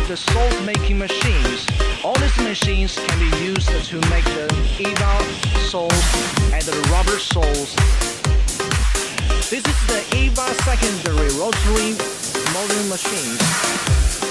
the salt-making machines. All these machines can be used to make the EVA soles and the rubber soles. This is the EVA secondary rotary molding machine.